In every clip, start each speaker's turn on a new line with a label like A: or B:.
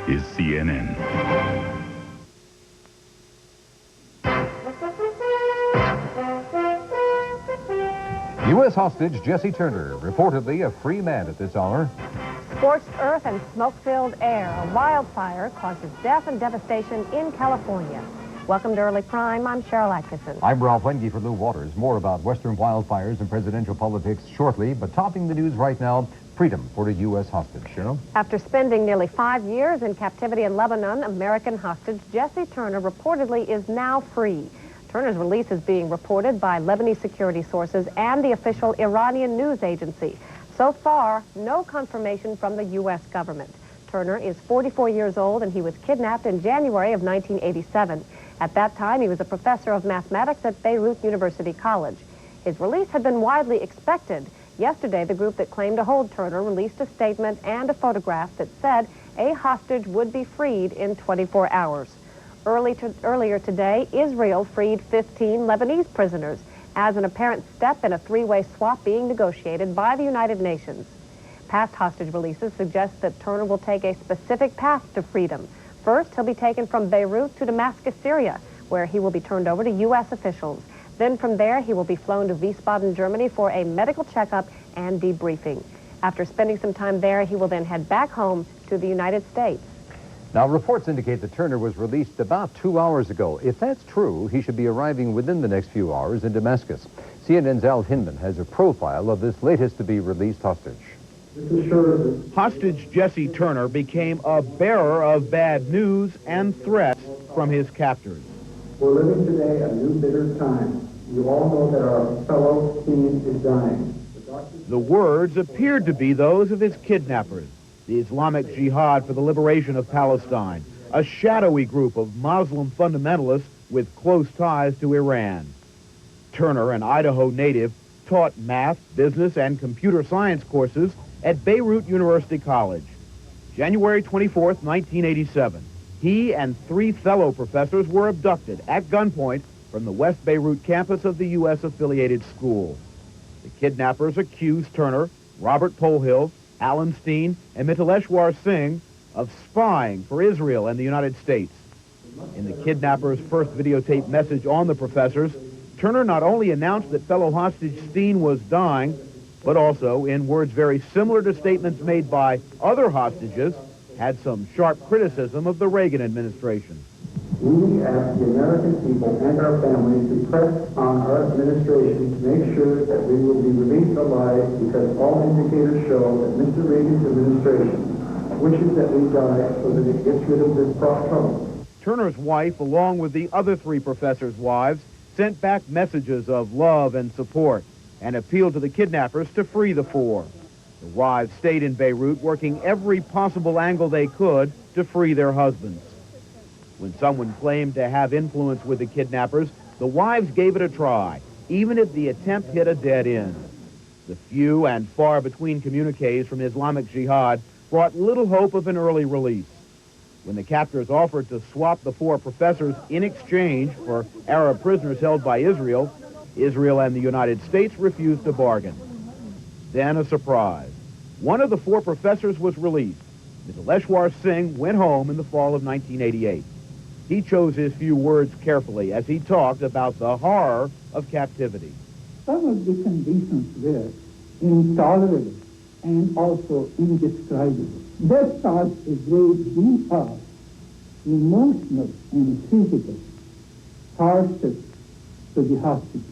A: is CNN.
B: U.S. hostage Jesse Turner, reportedly a free man at this hour.
C: Scorched earth and smoke-filled air. A wildfire causes death and devastation in California. Welcome to Early Crime. I'm Sharyl Attkisson.
B: I'm Wenge for Lou Waters. More about Western wildfires and presidential politics shortly, but topping the news right now, freedom for a U.S. hostage. Sharyl?
C: After spending nearly 5 years in captivity in Lebanon, American hostage Jesse Turner reportedly is now free. Turner's release is being reported by Lebanese security sources and the official Iranian news agency. So far, no confirmation from the U.S. government. Turner is 44 years old and he was kidnapped in January of 1987. At that time, he was a professor of mathematics at Beirut University College. His release had been widely expected. Yesterday, the group that claimed to hold Turner released a statement and a photograph that said a hostage would be freed in 24 hours. Earlier today, Israel freed 15 Lebanese prisoners as an apparent step in a three-way swap being negotiated by the United Nations. Past hostage releases suggest that Turner will take a specific path to freedom. First, he'll be taken from Beirut to Damascus, Syria, where he will be turned over to U.S. officials. Then from there, he will be flown to Wiesbaden, Germany for a medical checkup and debriefing. After spending some time there, he will then head back home to the United States.
B: Now, reports indicate that Turner was released about 2 hours ago. If that's true, he should be arriving within the next few hours in Damascus. CNN's Al Hinman has a profile of this latest to be released hostage.
D: Hostage Jesse Turner became a bearer of bad news and threats from his captors.
E: We're living today a new bitter time. You all know that our fellow teen is dying.
D: The words appeared to be those of his kidnappers, the Islamic Jihad for the Liberation of Palestine, a shadowy group of Muslim fundamentalists with close ties to Iran. Turner, an Idaho native, taught math, business, and computer science courses at Beirut University College. January 24th, 1987, he and 3 fellow professors were abducted at gunpoint from the West Beirut campus of the U.S.-affiliated school. The kidnappers accused Turner, Robert Polhill, Alan Steen, and Mitaleshwar Singh of spying for Israel and the United States. In the kidnappers' first videotaped message on the professors, Turner not only announced that fellow hostage Steen was dying, but also, in words very similar to statements made by other hostages, had some sharp criticism of the Reagan administration.
E: We ask the American people and our families to press on our administration to make sure that we will be released alive, because all indicators show that Mr. Reagan's administration wishes that we die so that it gets rid of this trouble.
D: Turner's wife, along with the other 3 professors' wives, sent back messages of love and support and appealed to the kidnappers to free the 4. The wives stayed in Beirut, working every possible angle they could to free their husbands. When someone claimed to have influence with the kidnappers, the wives gave it a try, even if the attempt hit a dead end. The few and far between communiques from Islamic Jihad brought little hope of an early release. When the captors offered to swap the 4 professors in exchange for Arab prisoners held by Israel, Israel and the United States refused to bargain. Then a surprise. One of the 4 professors was released. Mitaleshwar Singh went home in the fall of 1988. He chose his few words carefully as he talked about the horror of captivity.
F: Some of the conditions were intolerable and also indescribable. That caused a great deal of emotional and physical hardship to the hostages.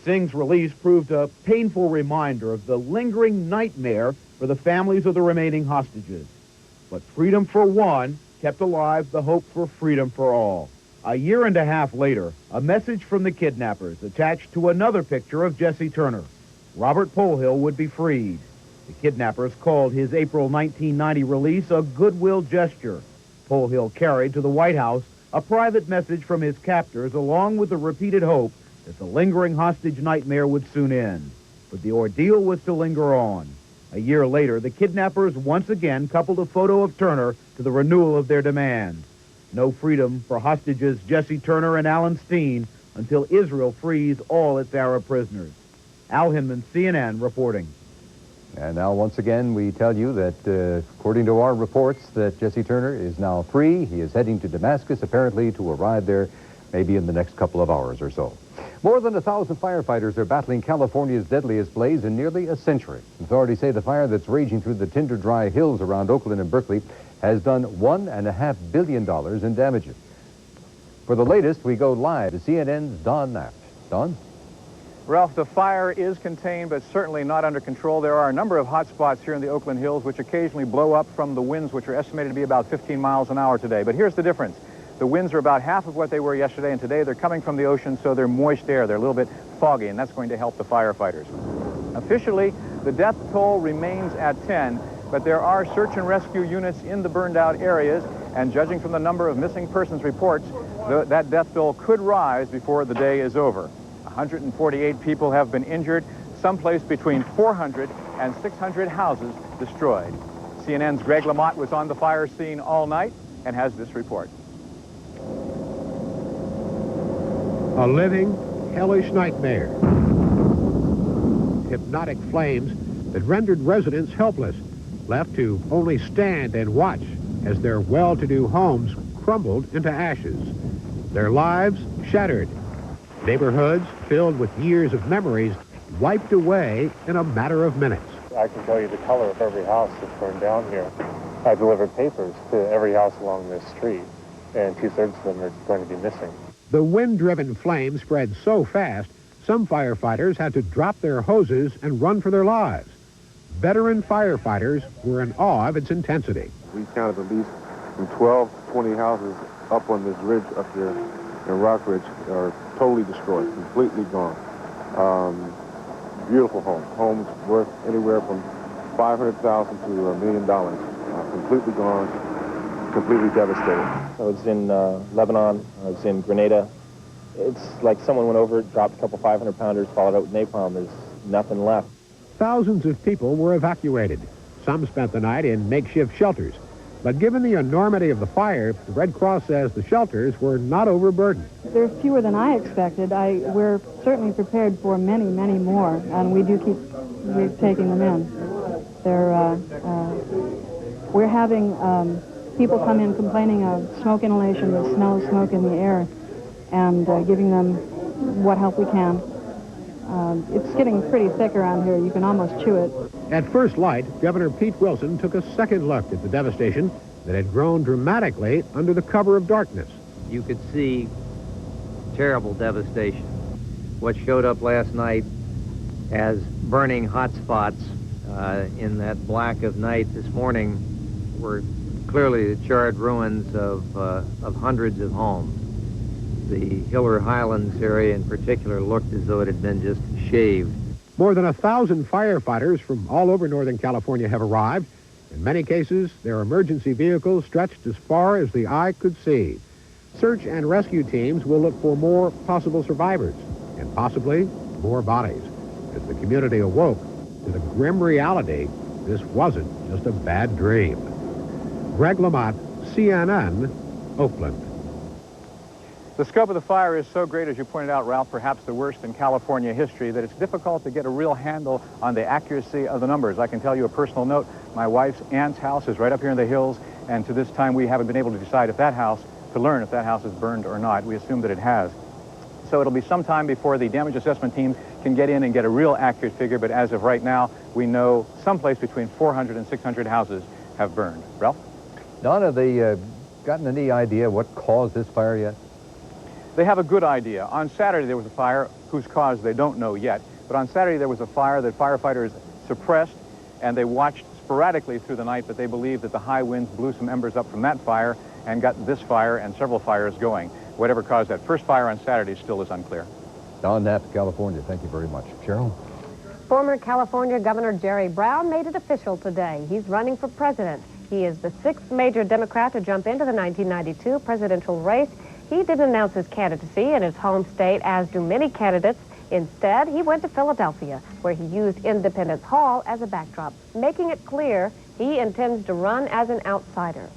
D: Singh's release proved a painful reminder of the lingering nightmare for the families of the remaining hostages. But freedom for one kept alive the hope for freedom for all. A year and a half later, a message from the kidnappers attached to another picture of Jesse Turner. Robert Polhill would be freed. The kidnappers called his April 1990 release a goodwill gesture. Polhill carried to the White House a private message from his captors, along with the repeated hope that the lingering hostage nightmare would soon end. But the ordeal was to linger on. A year later, the kidnappers once again coupled a photo of Turner to the renewal of their demand. No freedom for hostages Jesse Turner and Alan Steen until Israel frees all its Arab prisoners. Al Hinman, CNN, reporting.
B: And now, once again, we tell you that, according to our reports, that Jesse Turner is now free. He is heading to Damascus, apparently, to arrive there maybe in the next couple of hours or so. More than 1,000 firefighters are battling California's deadliest blaze in nearly a century. Authorities say the fire that's raging through the tinder-dry hills around Oakland and Berkeley has done $1.5 billion in damages. For the latest, we go live to CNN's Don Knapp. Don?
A: Ralph, the fire is contained, but certainly not under control. There are a number of hot spots here in the Oakland Hills, which occasionally blow up from the winds, which are estimated to be about 15 miles an hour today. But here's the difference. The winds are about half of what they were yesterday, and today they're coming from the ocean, so they're moist air. They're a little bit foggy, and that's going to help the firefighters. Officially, the death toll remains at 10, but there are search and rescue units in the burned-out areas, and judging from the number of missing persons reports, that death toll could rise before the day is over. 148 people have been injured, someplace between 400 and 600 houses destroyed. CNN's Greg Lamont was on the fire scene all night and has this report.
G: A living, hellish nightmare. Hypnotic flames that rendered residents helpless, left to only stand and watch as their well-to-do homes crumbled into ashes. Their lives shattered. Neighborhoods filled with years of memories wiped away in a matter of minutes.
H: I can tell you the color of every house that's burned down here. I delivered papers to every house along this street, and 2/3 of them are going to be missing.
G: The wind-driven flames spread so fast, some firefighters had to drop their hoses and run for their lives. Veteran firefighters were in awe of its intensity.
I: We counted at least from 12 to 20 houses up on this ridge up here in Rock Ridge are totally destroyed, completely gone. Beautiful homes worth anywhere from $500,000 to $1 million. Completely gone, completely devastated.
J: I was in Lebanon, I was in Grenada. It's like someone went over, dropped a couple 500-pounders, followed out with napalm. There's nothing left.
G: Thousands of people were evacuated. Some spent the night in makeshift shelters. But given the enormity of the fire, the Red Cross says the shelters were not overburdened.
K: There's fewer than I expected. We're certainly prepared for many, many more, and we do keep taking them in. We're having people come in complaining of smoke inhalation, the smell of smoke in the air, and giving them what help we can. It's getting pretty thick around here. You can almost chew it.
G: At first light, Governor Pete Wilson took a second look at the devastation that had grown dramatically under the cover of darkness.
L: You could see terrible devastation. What showed up last night as burning hot spots in that black of night this morning were clearly the charred ruins of hundreds of homes. The Hiller Highlands area in particular looked as though it had been just shaved.
G: More than 1,000 firefighters from all over Northern California have arrived. In many cases, their emergency vehicles stretched as far as the eye could see. Search and rescue teams will look for more possible survivors and possibly more bodies as the community awoke to the grim reality this wasn't just a bad dream. Greg Lamont, CNN, Oakland.
A: The scope of the fire is so great, as you pointed out, Ralph, perhaps the worst in California history, that it's difficult to get a real handle on the accuracy of the numbers. I can tell you a personal note. My wife's aunt's house is right up here in the hills, and to this time we haven't been able to decide if that house, to learn if that house is burned or not. We assume that it has. So it'll be some time before the damage assessment team can get in and get a real accurate figure, but as of right now, we know someplace between 400 and 600 houses have burned. Ralph?
B: Don, have they gotten any idea what caused this fire yet?
A: They have a good idea. On Saturday there was a fire whose cause they don't know yet, but on Saturday there was a fire that firefighters suppressed, and they watched sporadically through the night, but they believe that the high winds blew some embers up from that fire and got this fire and several fires going. Whatever caused that first fire on Saturday still is unclear.
B: Don Knapp, California, thank you very much. Sharyl?
C: Former California Governor Jerry Brown made it official today. He's running for president. He is the 6th major Democrat to jump into the 1992 presidential race. He didn't announce his candidacy in his home state, as do many candidates. Instead, he went to Philadelphia, where he used Independence Hall as a backdrop, making it clear he intends to run as an outsider.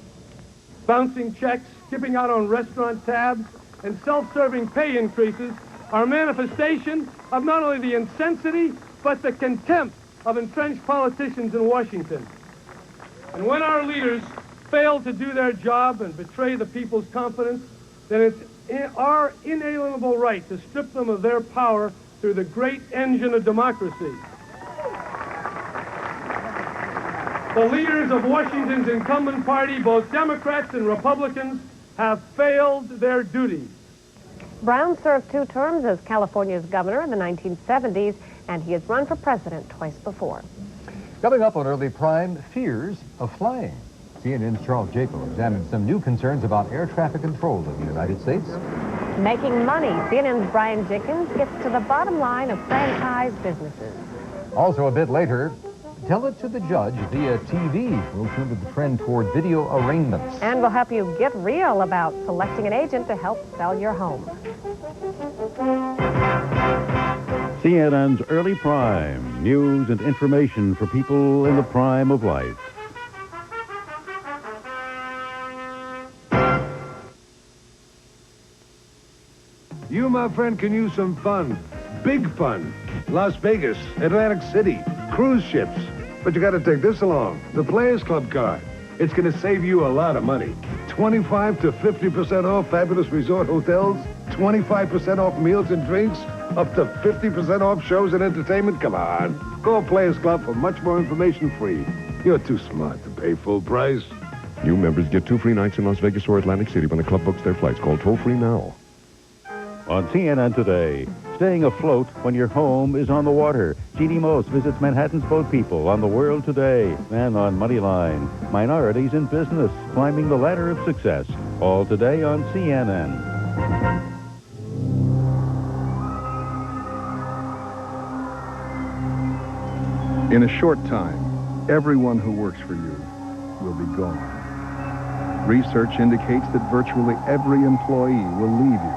M: Bouncing checks, skipping out on restaurant tabs, and self-serving pay increases are a manifestation of not only the insensity, but the contempt of entrenched politicians in Washington. And when our leaders fail to do their job and betray the people's confidence, then it's our inalienable right to strip them of their power through the great engine of democracy. The leaders of Washington's incumbent party, both Democrats and Republicans, have failed their duty.
C: Brown served 2 terms as California's governor in the 1970s, and he has run for president twice before.
B: Coming up on Early Prime, fears of flying. CNN's Charles Jaco examines some new concerns about air traffic control in the United States.
C: Making money, CNN's Brian Jenkins gets to the bottom line of franchise businesses.
B: Also a bit later, tell it to the judge via TV. We'll turn to the trend toward video arraignments.
C: And we'll help you get real about selecting an agent to help sell your home.
N: CNN's Early Prime, news and information for people in the prime of life.
O: You, my friend, can use some fun. Big fun. Las Vegas, Atlantic City, cruise ships. But you got to take this along, the Players Club card. It's going to save you a lot of money. 25 to 50% off fabulous resort hotels, 25% off meals and drinks, up to 50% off shows and entertainment. Come on. Call Players Club for much more information free. You're too smart to pay full price.
P: New members get 2 free nights in Las Vegas or Atlantic City when the club books their flights. Call toll-free now.
N: On CNN today, staying afloat when your home is on the water. G.D. Most visits Manhattan's boat people on the world today. And on Moneyline, minorities in business climbing the ladder of success. All today on CNN.
Q: In a short time, everyone who works for you will be gone. Research indicates that virtually every employee will leave you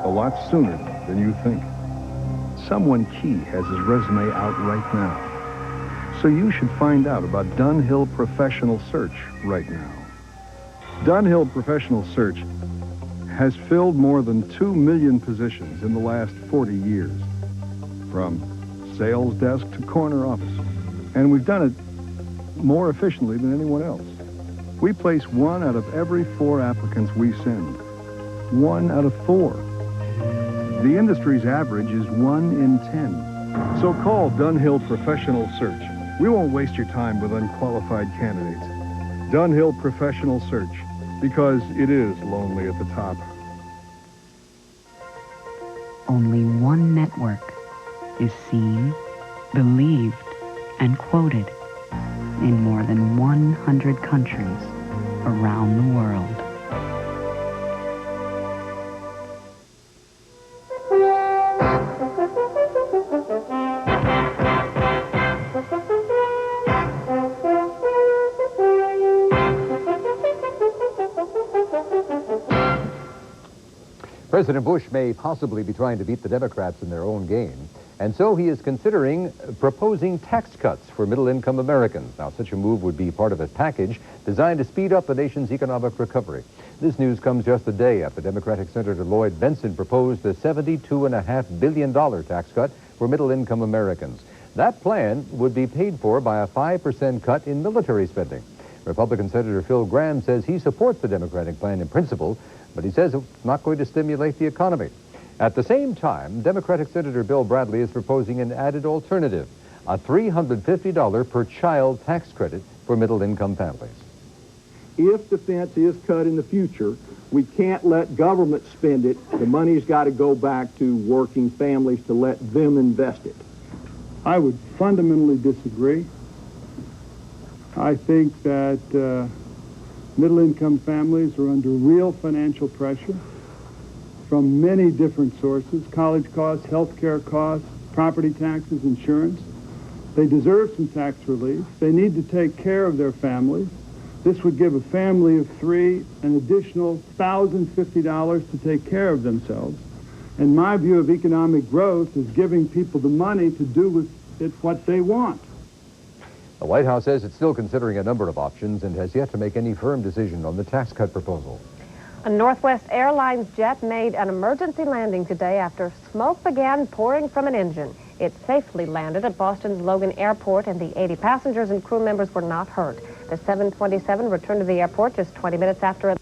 Q: a lot sooner than you think. Someone key has his resume out right now. So you should find out about Dunhill Professional Search right now. Dunhill Professional Search has filled more than 2 million positions in the last 40 years, from sales desk to corner office. And we've done it more efficiently than anyone else. We place 1 out of every 4 applicants we send. 1 out of 4. The industry's average is 1 in 10. So call Dunhill Professional Search. We won't waste your time with unqualified candidates. Dunhill Professional Search, because it is lonely at the top.
R: Only one network is seen, believed, and quoted in more than 100 countries around the world.
B: President Bush may possibly be trying to beat the Democrats in their own game, and so he is considering proposing tax cuts for middle-income Americans. Now, such a move would be part of a package designed to speed up the nation's economic recovery. This news comes just a day after Democratic Senator Lloyd Bentsen proposed a $72.5 billion tax cut for middle-income Americans. That plan would be paid for by a 5% cut in military spending. Republican Senator Phil Gramm says he supports the Democratic plan in principle, but he says it's not going to stimulate the economy. At the same time, Democratic Senator Bill Bradley is proposing an added alternative, a $350 per child tax credit for middle-income families.
S: If defense is cut in the future, we can't let government spend it. The money's got to go back to working families to let them invest it.
F: I would fundamentally disagree. I think that middle-income families are under real financial pressure from many different sources: college costs, health care costs, property taxes, insurance. They deserve some tax relief. They need to take care of their families. This would give a family of 3 an additional $1,050 to take care of themselves. And my view of economic growth is giving people the money to do with it what they want.
B: The White House says it's still considering a number of options and has yet to make any firm decision on the tax cut proposal.
C: A Northwest Airlines jet made an emergency landing today after smoke began pouring from an engine. It safely landed at Boston's Logan Airport, and the 80 passengers and crew members were not hurt. The 727 returned to the airport just 20 minutes after it